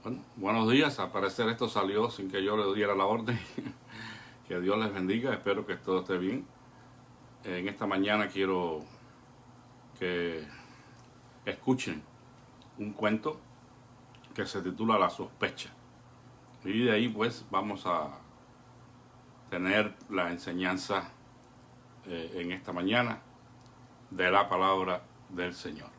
Bueno, buenos días. Al parecer esto salió sin que yo le diera la orden. Que Dios les bendiga. Espero que todo esté bien. En esta mañana quiero que escuchen un cuento que se titula La sospecha. Y de ahí pues vamos a tener la enseñanza en esta mañana de la palabra del Señor.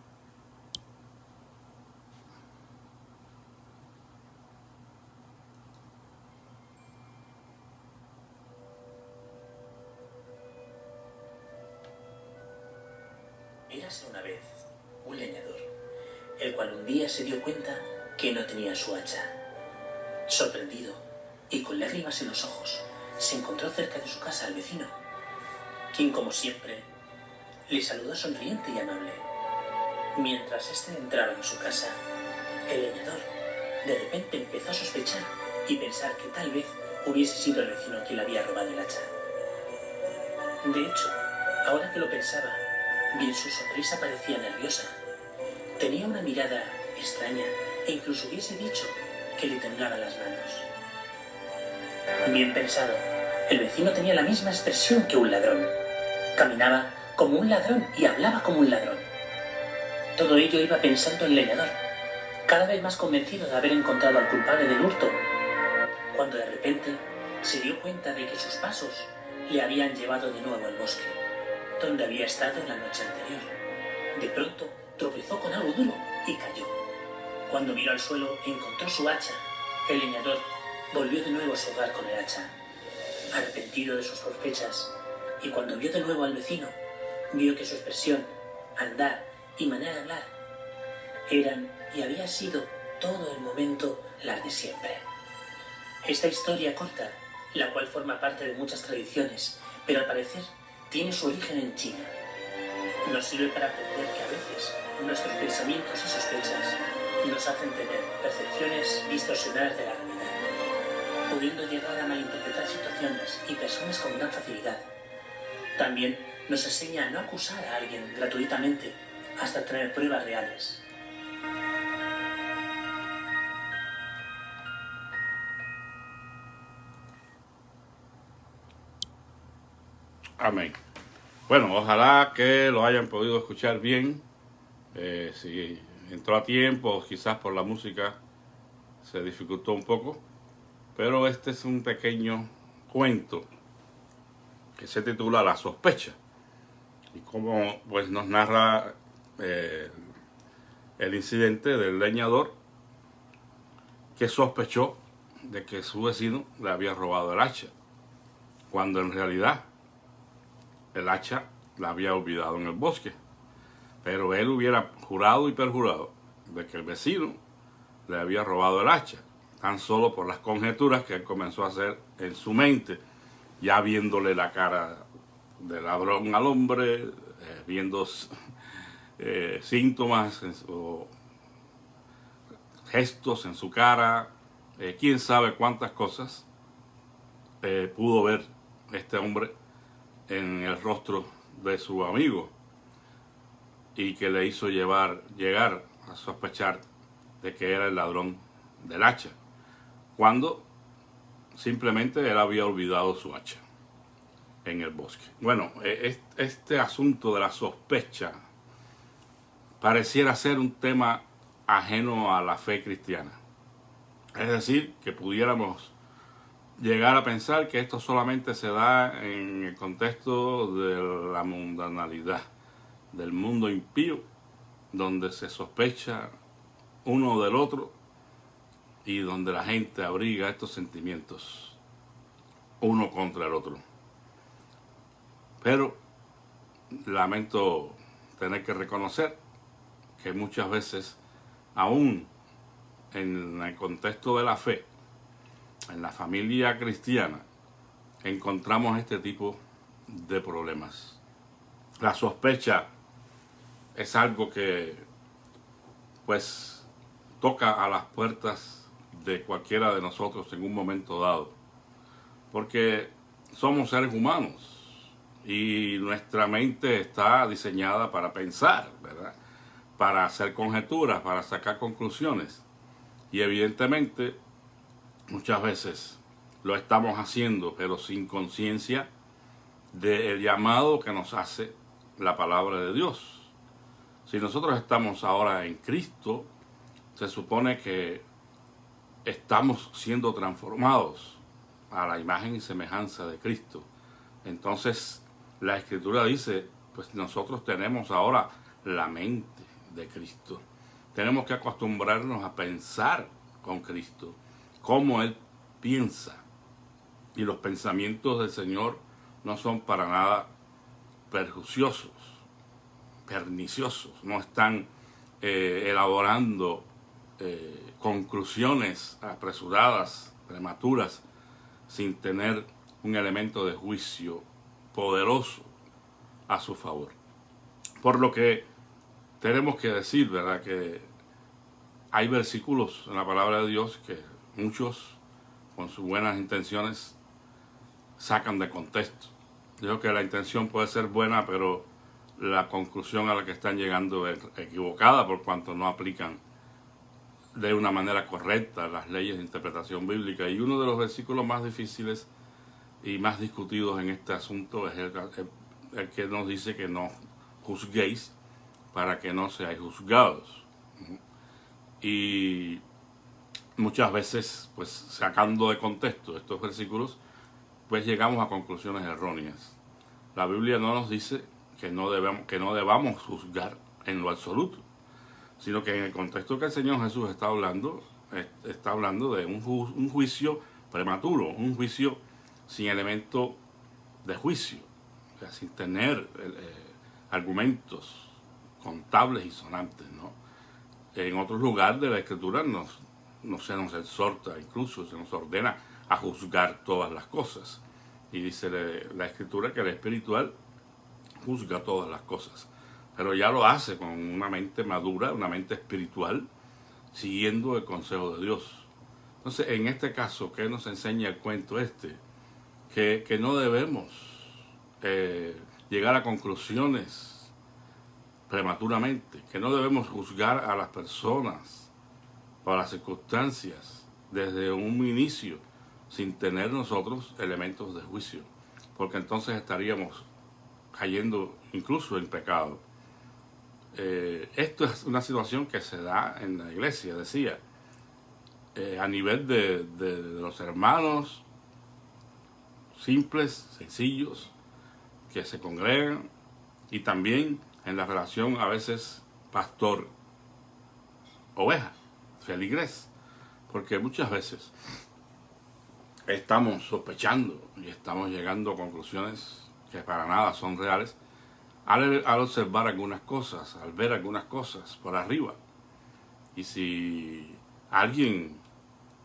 Érase una vez un leñador, el cual un día se dio cuenta que no tenía su hacha. Sorprendido y con lágrimas en los ojos, se encontró cerca de su casa al vecino, quien como siempre le saludó sonriente y amable. Mientras éste entraba en su casa, el leñador de repente empezó a sospechar y pensar que tal vez hubiese sido el vecino quien le había robado el hacha. De hecho, ahora que lo pensaba, bien su sonrisa parecía nerviosa. Tenía una mirada extraña e incluso hubiese dicho que le temblaban las manos. Bien pensado, el vecino tenía la misma expresión que un ladrón. Caminaba como un ladrón y hablaba como un ladrón. Todo ello iba pensando el leñador, cada vez más convencido de haber encontrado al culpable del hurto, cuando de repente se dio cuenta de que sus pasos le habían llevado de nuevo al bosque, donde había estado la noche anterior. De pronto tropezó con algo duro y cayó. Cuando miró al suelo encontró su hacha. El leñador volvió de nuevo a su hogar con el hacha, arrepentido de sus sospechas, y cuando vio de nuevo al vecino, vio que su expresión, andar y manera de hablar eran y había sido todo el momento las de siempre. Esta historia corta, la cual forma parte de muchas tradiciones, pero al parecer tiene su origen en China, nos sirve para aprender que a veces nuestros pensamientos y sospechas nos hacen tener percepciones distorsionadas de la realidad, pudiendo llegar a malinterpretar situaciones y personas con gran facilidad. También nos enseña a no acusar a alguien gratuitamente hasta tener pruebas reales. Amén. Bueno, ojalá que lo hayan podido escuchar bien. Si entró a tiempo, quizás por la música se dificultó un poco. Pero este es un pequeño cuento que se titula La sospecha. Y como pues nos narra el incidente del leñador que sospechó de que su vecino le había robado el hacha, cuando en realidad el hacha la había olvidado en el bosque. Pero él hubiera jurado y perjurado de que el vecino le había robado el hacha, tan solo por las conjeturas que él comenzó a hacer en su mente, ya viéndole la cara de ladrón al hombre, viendo síntomas o gestos en su cara, quién sabe cuántas cosas pudo ver este hombre en el rostro de su amigo, y que le hizo llegar a sospechar de que era el ladrón del hacha, cuando simplemente él había olvidado su hacha en el bosque. Bueno, este asunto de la sospecha pareciera ser un tema ajeno a la fe cristiana. Es decir, que pudiéramos llegar a pensar que esto solamente se da en el contexto de la mundanalidad, del mundo impío, donde se sospecha uno del otro y donde la gente abriga estos sentimientos uno contra el otro. Pero lamento tener que reconocer que muchas veces, aún en el contexto de la fe, en la familia cristiana, encontramos este tipo de problemas. La sospecha es algo que pues toca a las puertas de cualquiera de nosotros en un momento dado, porque somos seres humanos y nuestra mente está diseñada para pensar, ¿verdad? Para hacer conjeturas, para sacar conclusiones. Y evidentemente muchas veces lo estamos haciendo, pero sin conciencia del llamado que nos hace la palabra de Dios. Si nosotros estamos ahora en Cristo, se supone que estamos siendo transformados a la imagen y semejanza de Cristo. Entonces, la Escritura dice, pues nosotros tenemos ahora la mente de Cristo. Tenemos que acostumbrarnos a pensar con Cristo, cómo Él piensa. Y los pensamientos del Señor no son para nada perjuiciosos, perniciosos, no están elaborando conclusiones apresuradas, prematuras, sin tener un elemento de juicio poderoso a su favor. Por lo que tenemos que decir, ¿verdad?, que hay versículos en la palabra de Dios que muchos, con sus buenas intenciones, sacan de contexto. Yo creo que la intención puede ser buena, pero la conclusión a la que están llegando es equivocada, por cuanto no aplican de una manera correcta las leyes de interpretación bíblica. Y uno de los versículos más difíciles y más discutidos en este asunto es el que nos dice que no juzguéis para que no seáis juzgados. Y muchas veces, pues sacando de contexto estos versículos, pues llegamos a conclusiones erróneas. La Biblia no nos dice que no debamos juzgar en lo absoluto, sino que en el contexto que el Señor Jesús está hablando de un juicio prematuro, un juicio sin elemento de juicio, o sea, sin tener argumentos contables y sonantes, ¿no? En otros lugares de la Escritura se nos exhorta, incluso se nos ordena a juzgar todas las cosas. Y dice la Escritura que el espiritual juzga todas las cosas, pero ya lo hace con una mente madura, una mente espiritual, siguiendo el consejo de Dios. Entonces, en este caso, ¿qué nos enseña el cuento este? Que no debemos llegar a conclusiones prematuramente, que no debemos juzgar a las personas o a las circunstancias desde un inicio sin tener nosotros elementos de juicio, porque entonces estaríamos cayendo incluso en pecado. Esto es una situación que se da en la iglesia, decía, a nivel de los hermanos simples, sencillos, que se congregan, y también en la relación a veces pastor-oveja, feligrés, porque muchas veces estamos sospechando y estamos llegando a conclusiones que para nada son reales al observar algunas cosas, al ver algunas cosas por arriba. Y si alguien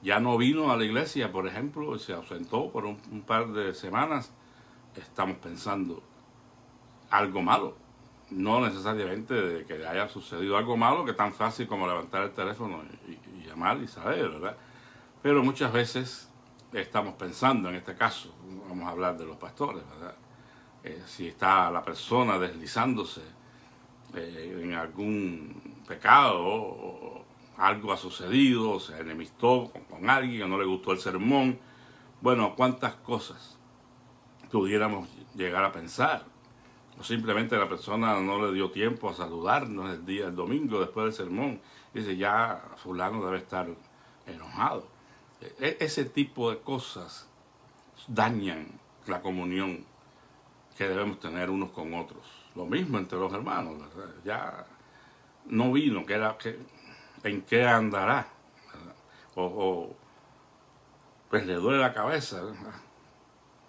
ya no vino a la iglesia, por ejemplo, y se ausentó por un par de semanas, estamos pensando algo malo. No necesariamente de que haya sucedido algo malo, que es tan fácil como levantar el teléfono y llamar y saber, ¿verdad? Pero muchas veces estamos pensando, en este caso, vamos a hablar de los pastores, ¿verdad? Si está la persona deslizándose en algún pecado, o algo ha sucedido, o se enemistó con alguien, o no le gustó el sermón. Bueno, cuántas cosas pudiéramos llegar a pensar. O simplemente la persona no le dio tiempo a saludarnos el domingo después del sermón. Dice, ya fulano debe estar enojado. Ese tipo de cosas dañan la comunión que debemos tener unos con otros. Lo mismo entre los hermanos, ¿verdad? Ya no vino, ¿en qué andará? O pues le duele la cabeza, ¿verdad?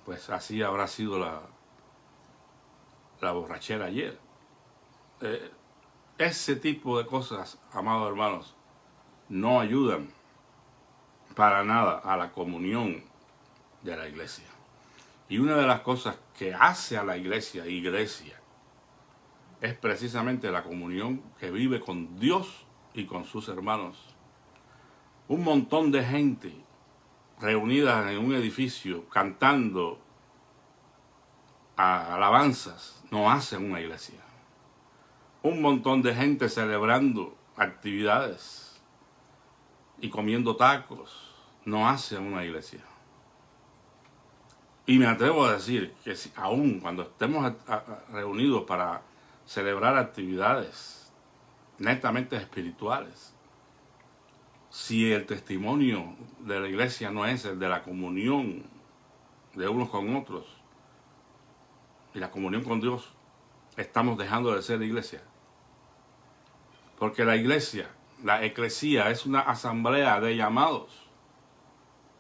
Pues así habrá sido la borrachera ayer. Ese tipo de cosas, amados hermanos, no ayudan para nada a la comunión de la iglesia. Y una de las cosas que hace a la iglesia es precisamente la comunión que vive con Dios y con sus hermanos. Un montón de gente reunida en un edificio cantando alabanzas no hacen una iglesia. Un montón de gente celebrando actividades y comiendo tacos no hace una iglesia. Y me atrevo a decir que aún cuando estemos reunidos para celebrar actividades netamente espirituales, si el testimonio de la iglesia no es el de la comunión de unos con otros y la comunión con Dios, estamos dejando de ser iglesia. Porque la iglesia, la eclesía, es una asamblea de llamados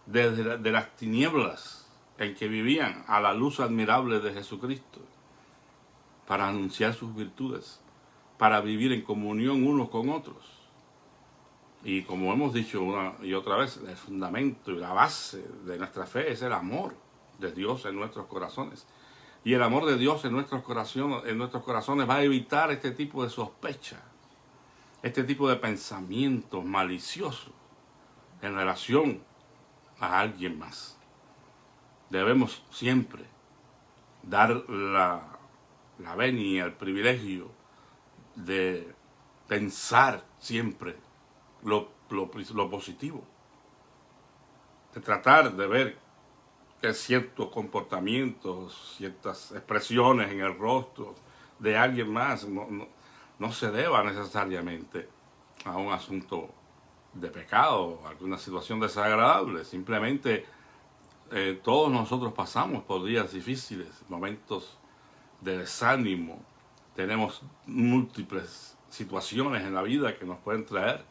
de las tinieblas en que vivían a la luz admirable de Jesucristo, para anunciar sus virtudes, para vivir en comunión unos con otros. Y como hemos dicho una y otra vez, el fundamento y la base de nuestra fe es el amor de Dios en nuestros corazones. Y el amor de Dios en nuestros corazones va a evitar este tipo de sospecha, este tipo de pensamientos maliciosos en relación a alguien más. Debemos siempre dar la venia, el privilegio de pensar siempre lo positivo, de tratar de ver que ciertos comportamientos, ciertas expresiones en el rostro de alguien más no se deba necesariamente a un asunto de pecado, a alguna situación desagradable. Simplemente todos nosotros pasamos por días difíciles, momentos de desánimo. Tenemos múltiples situaciones en la vida que nos pueden traer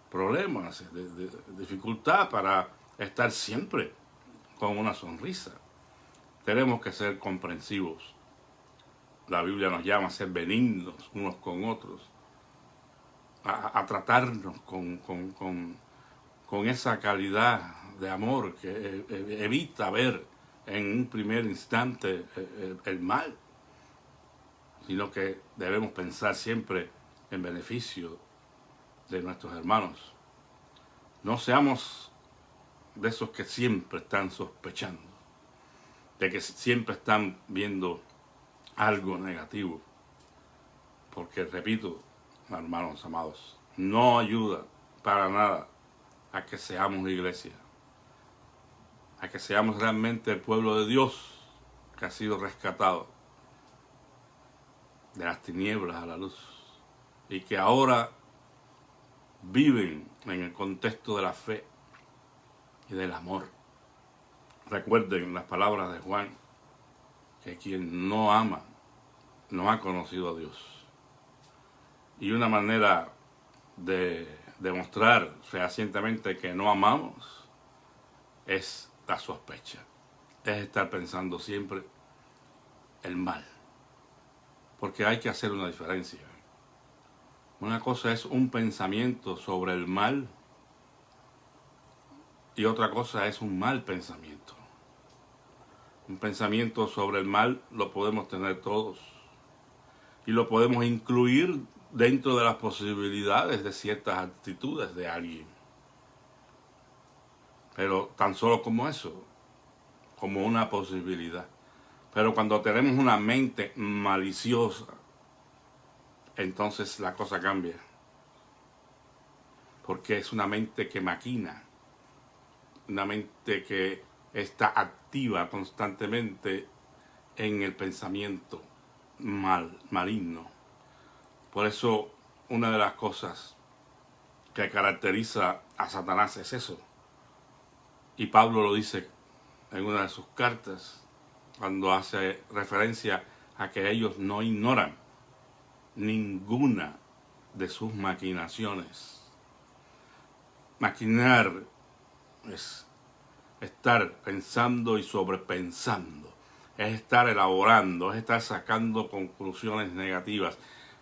problemas, de dificultad para estar siempre con una sonrisa. Tenemos que ser comprensivos. La Biblia nos llama a ser benignos unos con otros, a tratarnos con esa calidad de amor que evita ver en un primer instante el mal, sino que debemos pensar siempre en beneficio de nuestros hermanos. No seamos de esos que siempre están sospechando, de que siempre están viendo algo negativo, porque repito, hermanos amados, no ayuda para nada a que seamos iglesia, a que seamos realmente el pueblo de Dios que ha sido rescatado de las tinieblas a la luz y que ahora viven en el contexto de la fe y del amor. Recuerden las palabras de Juan, que quien no ama no ha conocido a Dios. Y una manera de demostrar fehacientemente que no amamos es la sospecha, es estar pensando siempre el mal, porque hay que hacer una diferencia. Una cosa es un pensamiento sobre el mal y otra cosa es un mal pensamiento. Un pensamiento sobre el mal lo podemos tener todos y lo podemos incluir dentro de las posibilidades de ciertas actitudes de alguien. Pero tan solo como eso, como una posibilidad. Pero cuando tenemos una mente maliciosa, entonces la cosa cambia. Porque es una mente que maquina, una mente que está activa constantemente en el pensamiento maligno. Por eso, una de las cosas que caracteriza a Satanás es eso. Y Pablo lo dice en una de sus cartas, cuando hace referencia a que ellos no ignoran ninguna de sus maquinaciones. Maquinar es estar pensando y sobrepensando, es estar elaborando, es estar sacando conclusiones negativas,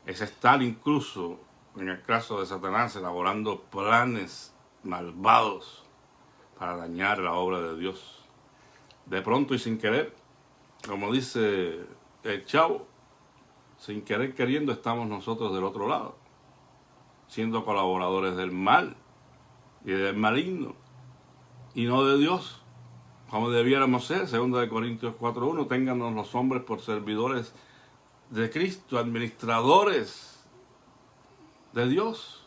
es estar incluso, en el caso de Satanás, elaborando planes malvados para dañar la obra de Dios. De pronto y sin querer, como dice el Chavo, sin querer queriendo estamos nosotros del otro lado, siendo colaboradores del mal y del maligno, y no de Dios, como debiéramos ser. 2 Corintios 4:1, téngannos los hombres por servidores de Cristo, administradores de Dios.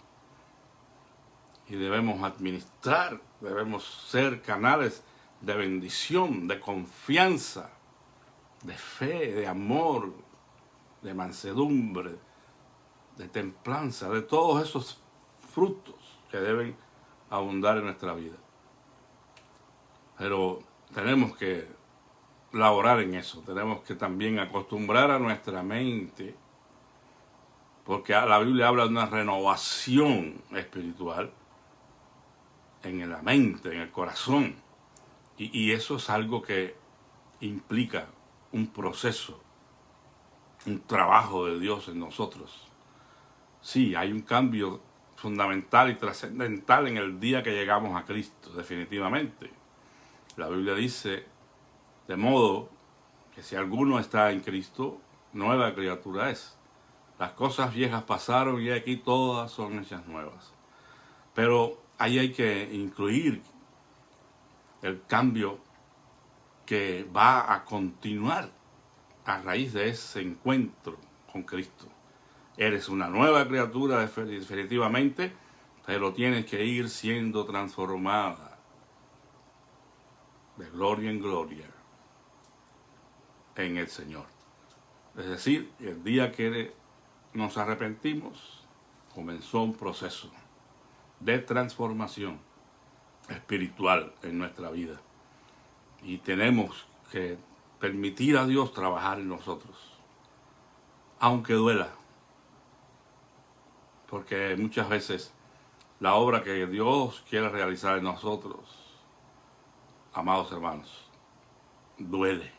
y debemos administrar, debemos ser canales de bendición, de confianza, de fe, de amor, de mansedumbre, de templanza, de todos esos frutos que deben abundar en nuestra vida. Pero tenemos que laborar en eso, tenemos que también acostumbrar a nuestra mente, porque la Biblia habla de una renovación espiritual en la mente, en el corazón, y eso es algo que implica un proceso, un trabajo de Dios en nosotros. Sí, hay un cambio fundamental y trascendental en el día que llegamos a Cristo, definitivamente. La Biblia dice, de modo que si alguno está en Cristo, nueva criatura es. Las cosas viejas pasaron y aquí todas son hechas nuevas. Pero ahí hay que incluir el cambio que va a continuar a raíz de ese encuentro con Cristo. Eres una nueva criatura definitivamente, pero tienes que ir siendo transformada de gloria en gloria en el Señor. Es decir, el día que nos arrepentimos, comenzó un proceso de transformación espiritual en nuestra vida. Y tenemos que permitir a Dios trabajar en nosotros, aunque duela. Porque muchas veces la obra que Dios quiere realizar en nosotros, amados hermanos, duele.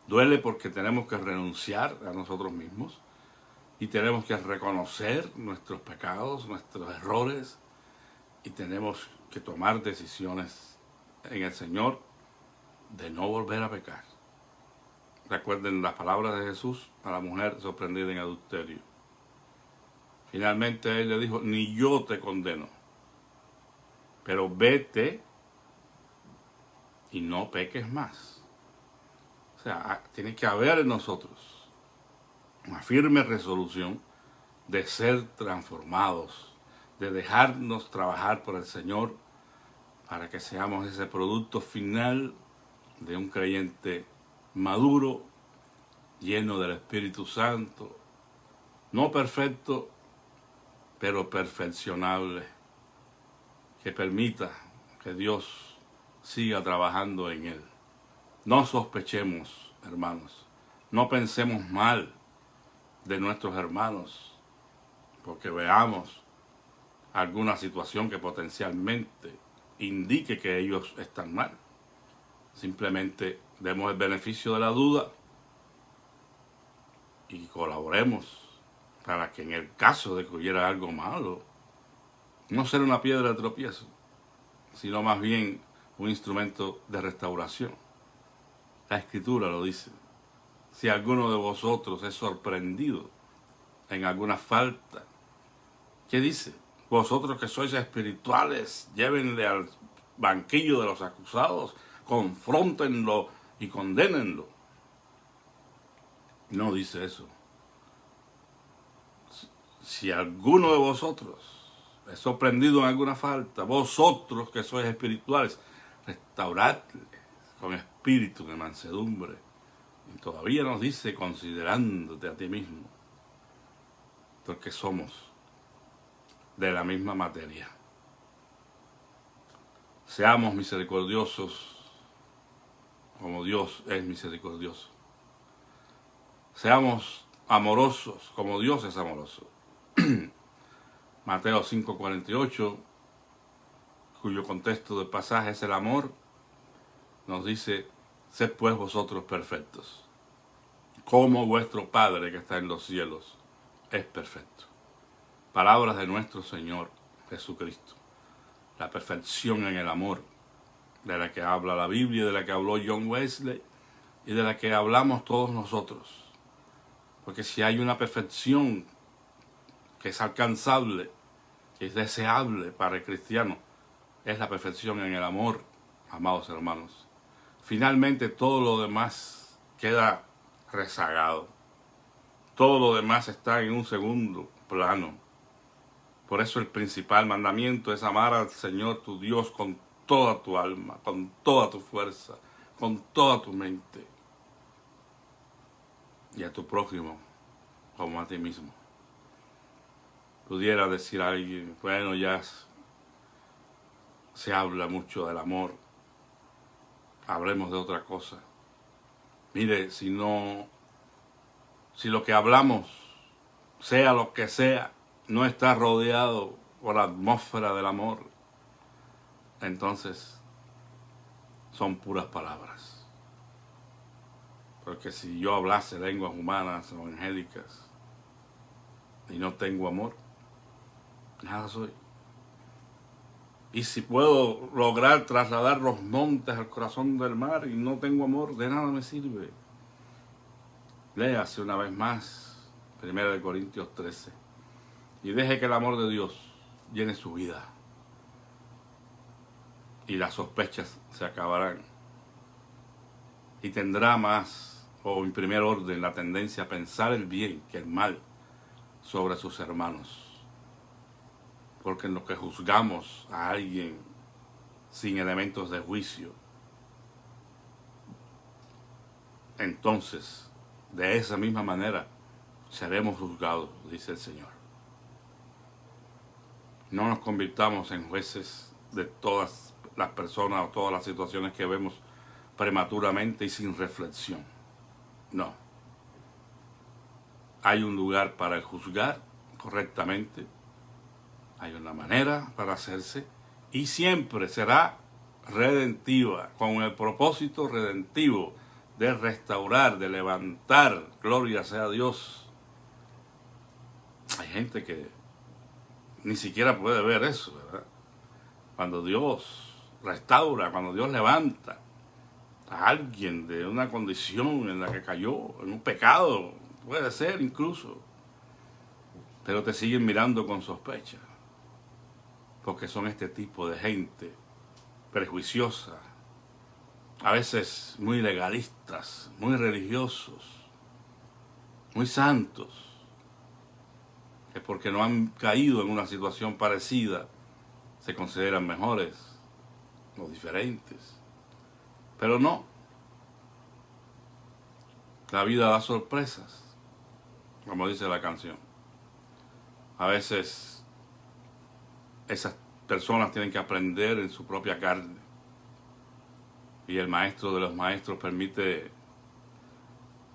Duele porque tenemos que renunciar a nosotros mismos y tenemos que reconocer nuestros pecados, nuestros errores, y tenemos que tomar decisiones en el Señor de no volver a pecar. Recuerden las palabras de Jesús a la mujer sorprendida en adulterio. Finalmente él le dijo, ni yo te condeno, pero vete y no peques más. O sea, tiene que haber en nosotros una firme resolución de ser transformados, de dejarnos trabajar por el Señor para que seamos ese producto final de un creyente maduro, lleno del Espíritu Santo, no perfecto, pero perfeccionable, que permita que Dios siga trabajando en él. No sospechemos, hermanos, no pensemos mal de nuestros hermanos, porque veamos alguna situación que potencialmente indique que ellos están mal. Simplemente demos el beneficio de la duda y colaboremos para que en el caso de que hubiera algo malo, no ser una piedra de tropiezo, sino más bien un instrumento de restauración. La Escritura lo dice. Si alguno de vosotros es sorprendido en alguna falta, ¿qué dice? Vosotros que sois espirituales, llévenle al banquillo de los acusados, confróntenlo y condénenlo. No dice eso. Si alguno de vosotros es sorprendido en alguna falta, vosotros que sois espirituales, restauradle con espíritu de mansedumbre. Y todavía nos dice, considerándote a ti mismo, porque somos de la misma materia. Seamos misericordiosos como Dios es misericordioso. Seamos amorosos como Dios es amoroso. Mateo 5:48, cuyo contexto del pasaje es el amor, nos dice, sed pues vosotros perfectos, como vuestro Padre que está en los cielos es perfecto. Palabras de nuestro Señor Jesucristo. La perfección en el amor, de la que habla la Biblia, de la que habló John Wesley y de la que hablamos todos nosotros. Porque si hay una perfección que es alcanzable, que es deseable para el cristiano, es la perfección en el amor, amados hermanos. Finalmente todo lo demás queda rezagado. Todo lo demás está en un segundo plano. Por eso el principal mandamiento es amar al Señor tu Dios con toda tu alma, con toda tu fuerza, con toda tu mente, y a tu prójimo como a ti mismo. Pudiera decir a alguien, bueno, ya se habla mucho del amor, hablemos de otra cosa. Mire, si lo que hablamos, sea lo que sea, no está rodeado por la atmósfera del amor, entonces son puras palabras. Porque si yo hablase lenguas humanas o angélicas y no tengo amor, nada soy. Y si puedo lograr trasladar los montes al corazón del mar y no tengo amor, de nada me sirve. Léase una vez más 1 Corintios 13 y deje que el amor de Dios llene su vida y las sospechas se acabarán y tendrá más, o en primer orden, la tendencia a pensar el bien que el mal sobre sus hermanos. Porque en lo que juzgamos a alguien sin elementos de juicio, entonces, de esa misma manera, seremos juzgados, dice el Señor. No nos convirtamos en jueces de todas las personas o todas las situaciones que vemos prematuramente y sin reflexión. No. Hay un lugar para juzgar correctamente, hay una manera para hacerse y siempre será redentiva, con el propósito redentivo de restaurar, de levantar, gloria sea a Dios. Hay gente que ni siquiera puede ver eso, ¿verdad? Cuando Dios restaura, cuando Dios levanta a alguien de una condición en la que cayó, en un pecado, puede ser incluso, pero te siguen mirando con sospecha, porque son este tipo de gente prejuiciosa, a veces muy legalistas, muy religiosos, muy santos, que porque no han caído en una situación parecida, se consideran mejores o diferentes. Pero no. La vida da sorpresas, como dice la canción. A veces esas personas tienen que aprender en su propia carne. Y el maestro de los maestros permite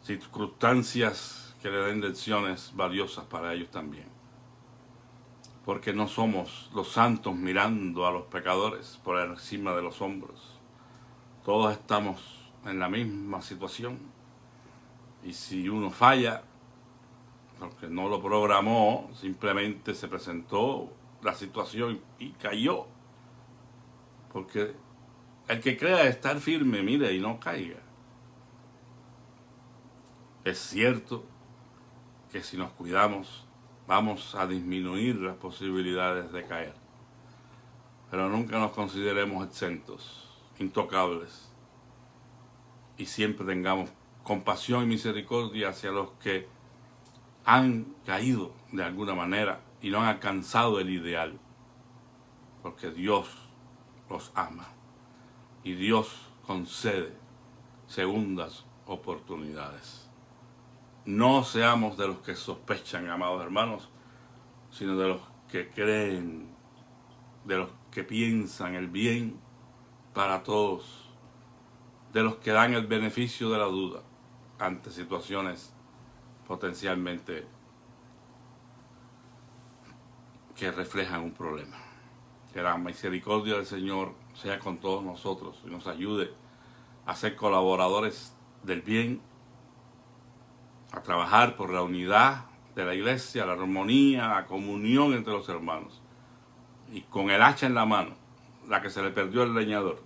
circunstancias que le den lecciones valiosas para ellos también. Porque no somos los santos mirando a los pecadores por encima de los hombros. Todos estamos en la misma situación. Y si uno falla, porque no lo programó, simplemente se presentó la situación y cayó. Porque el que crea estar firme, mire, y no caiga. Es cierto que si nos cuidamos, vamos a disminuir las posibilidades de caer. Pero nunca nos consideremos exentos, intocables. Y siempre tengamos compasión y misericordia hacia los que han caído de alguna manera y no han alcanzado el ideal. Porque Dios los ama. Y Dios concede segundas oportunidades. No seamos de los que sospechan, amados hermanos, sino de los que creen, de los que piensan el bien para todos, de los que dan el beneficio de la duda ante situaciones potencialmente que reflejan un problema. Que la misericordia del Señor sea con todos nosotros y nos ayude a ser colaboradores del bien, a trabajar por la unidad de la iglesia, la armonía, la comunión entre los hermanos. Y con el hacha en la mano, la que se le perdió al leñador,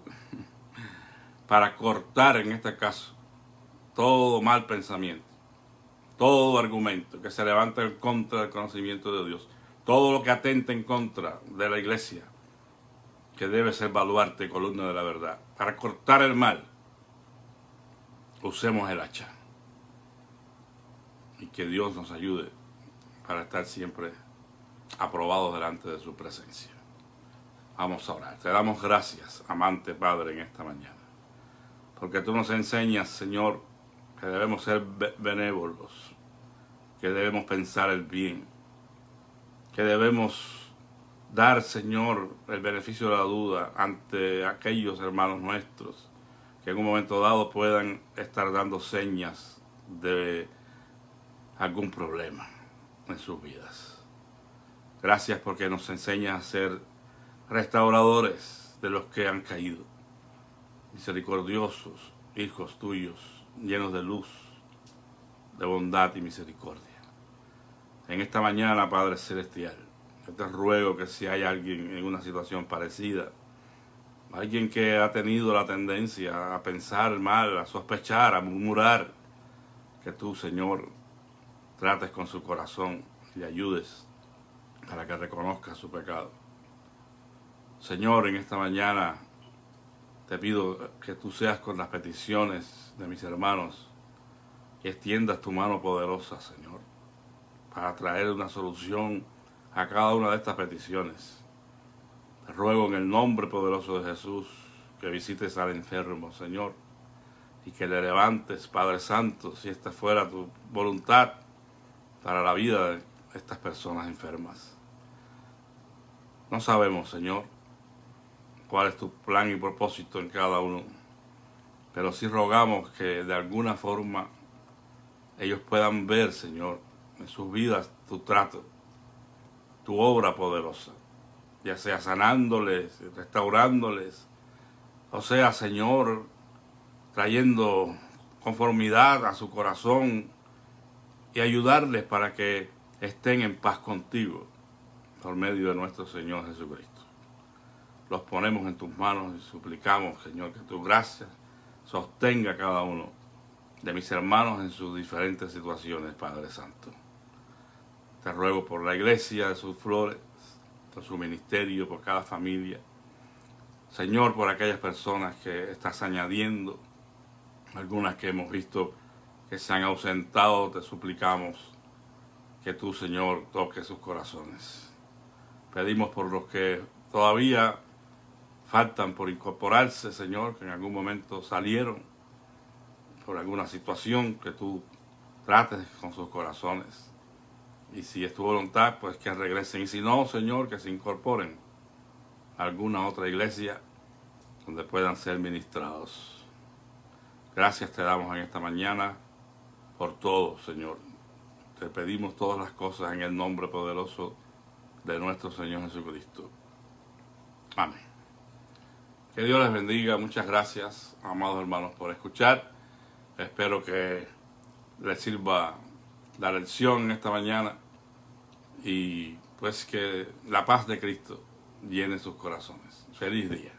para cortar en este caso todo mal pensamiento, todo argumento que se levanta en contra del conocimiento de Dios, todo lo que atenta en contra de la iglesia, que debe ser baluarte, columna de la verdad. Para cortar el mal, usemos el hacha. Y que Dios nos ayude para estar siempre aprobados delante de su presencia. Vamos a orar. Te damos gracias, amante Padre, en esta mañana, porque tú nos enseñas, Señor, que debemos ser benévolos, que debemos pensar el bien, que debemos dar, Señor, el beneficio de la duda ante aquellos hermanos nuestros que en un momento dado puedan estar dando señas de algún problema en sus vidas. Gracias porque nos enseñas a ser restauradores de los que han caído, misericordiosos, hijos tuyos, llenos de luz, de bondad y misericordia. En esta mañana, Padre Celestial, yo te ruego que si hay alguien en una situación parecida, alguien que ha tenido la tendencia a pensar mal, a sospechar, a murmurar, que tú, Señor, trates con su corazón y le ayudes para que reconozca su pecado. Señor, en esta mañana te pido que tú seas con las peticiones de mis hermanos y extiendas tu mano poderosa, Señor, para traer una solución a cada una de estas peticiones. Te ruego en el nombre poderoso de Jesús que visites al enfermo, Señor, y que le levantes, Padre Santo, si esta fuera tu voluntad para la vida de estas personas enfermas. No sabemos, Señor, cuál es tu plan y propósito en cada uno, pero sí rogamos que de alguna forma ellos puedan ver, Señor, en sus vidas tu trato, tu obra poderosa, ya sea sanándoles, restaurándoles, o sea, Señor, trayendo conformidad a su corazón y ayudarles para que estén en paz contigo por medio de nuestro Señor Jesucristo. Los ponemos en tus manos y suplicamos, Señor, que tu gracia sostenga a cada uno de mis hermanos en sus diferentes situaciones, Padre Santo. Te ruego por la iglesia de sus flores, por su ministerio, por cada familia. Señor, por aquellas personas que estás añadiendo, algunas que hemos visto que se han ausentado, te suplicamos que tú, Señor, toques sus corazones. Pedimos por los que todavía faltan por incorporarse, Señor, que en algún momento salieron por alguna situación, que tú trates con sus corazones. Y si es tu voluntad, pues que regresen. Y si no, Señor, que se incorporen a alguna otra iglesia donde puedan ser ministrados. Gracias te damos en esta mañana por todo, Señor. Te pedimos todas las cosas en el nombre poderoso de nuestro Señor Jesucristo. Amén. Que Dios les bendiga. Muchas gracias, amados hermanos, por escuchar. Espero que les sirva la lección en esta mañana y pues que la paz de Cristo llene sus corazones. Feliz día.